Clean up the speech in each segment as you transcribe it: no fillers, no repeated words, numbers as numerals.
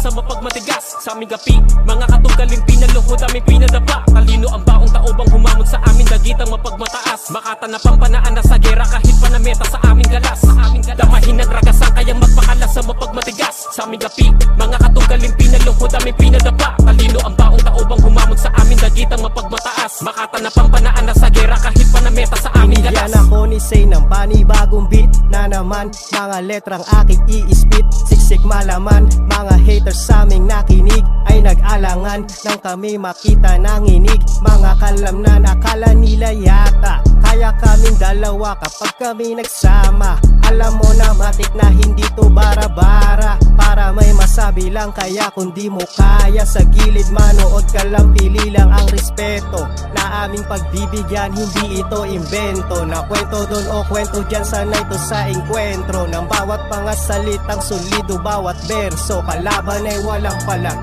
sa mapagmatigas. Sa aming gapi, mga katugaling pinaluhod, aming pinadapa. Talino ang baong taubang humamon sa amin, dagitang mapagmataas. Makata na pampanaan na sa gera, kahit pa na meta sa aming galas. Damahin ang ragasan, kayang magpakalas sa mapagmatigas. Sa aming gapi, mga katugaling pinaluhod, aming pinadapa. Talino ang baong taubang humamon sa amin, dagitang mapagmataas. Makata na pampanaan na sa gera, kahit pa na meta sa aming galas. Yan ako ni Say ng panibagong beat na naman, mga letrang aking i-spit. Siksik malaman, mga haters sa aming nakinig ay nag-alangan nang kami makita nanginig. Mga kalamnan, akala nila yata kaya kaming dalawa kapag kami nagsama. Alam mo na matik na hindi to bara-bara, para may masabi lang kaya kung di mo kaya sa gilid manood ka lang, pili lang ang respeto na aming pagbibigyan. Hindi ito invento na kwento doon o kwento dyan, sanay to sa enkwentro ng bawat mga salitang solido, bawat berso kalaban ay walang palag.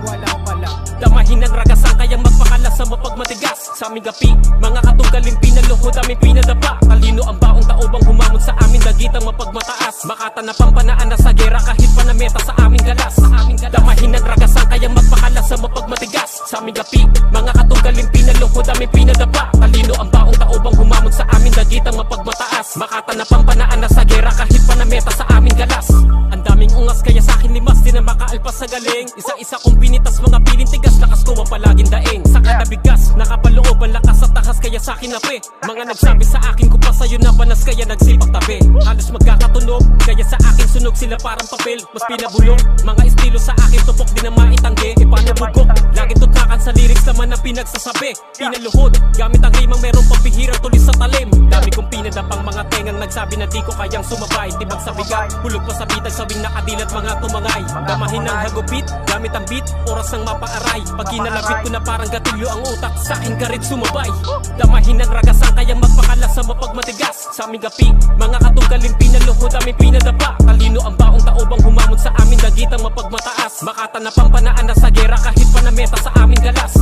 Damahin ang ragasan, kayang magpakalas sa mapagmatigas. Sa aming gapi, mga katugaling pinaluhod, aming pinadapa. Talino ang baong taubang humamon sa amin, dagitang mapagmataas. Makata na pampanaan na sa gera, kahit pa na meta sa aming galas. Damahin ang ragasan, kayang magpakalas sa mapagmatigas. Sa aming gapi, mga katugaling pinaluhod, aming pinadapa. Talino ang baong taubang humamon sa amin, dagitang mapagmataas. Makata na pampanaan na sa gera, kahit pa na meta sa aming galas. Ang daming ungas kaya sa akin limas, di na makaalpas sa galing. Isa-isa kong pinitas, mga piling tigas, lakas ko mapalaging daing. Sa kada bigas, nakapaloob ang lakas at takas, kaya sa akin nape. Mga nagsabi sa akin ko pa sa'yo na banas, kaya nagsipak tabi. Halos magkakatunog, kaya sa akin sunog sila parang papel. Mas pinabulok, mga estilo sa akin tupok di na maitanggi. Ipanabugok, lagi tutakan sa lyrics naman ang pinagsasabi. Pinaluhod, gamit ang rimang merong pambihirang tulis sa talim. Dami kong pinadapang mga tengang nagsabi na di ko kayang sumabay. Tibag sa bigat, hulog pa sa bitag, sawing nakadilat mga tumangay. Damahin ang hagupit, gamit ang beat, oras ng mapaaray. Pag kinalapit ko na parang gatilyo ang utak, sa akin ka rin sumabay. Damahin ang ragasan, kayang magpakalas sa mapagmatigas. Sa aming gapi, mga katugaling pinaluhod, aming pinadapa. Talino ang baong taubang humamon sa amin, dagitang mapagmataas. Makata na pampanaan na sa gera, kahit pa na meta sa aming galas.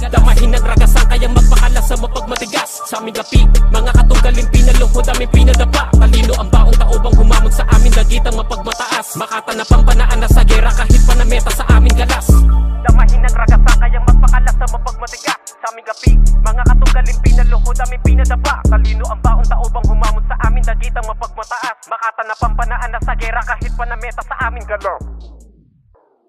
Damahin ang ragasan, kayang magpakalas sa mapagmatigas. Sa aming gapi, mga katugaling pinaluhod, aming pinadapa. Talino ang baong taubang humamon sa amin, dagitang mapagmataas. Makata na pampanaan na sa gera, kahit pa na meta sa aming galas. Damahin ang ragasan, kayang magpakalas sa mapagmatigas. Sa aming gapi, mga katugaling pinaluhod, aming pinadapa. Talino ang baong taubang humamon sa amin, dagitang mapagmataas. Makata na pampanaan na sa gera, kahit pa na meta sa aming galas.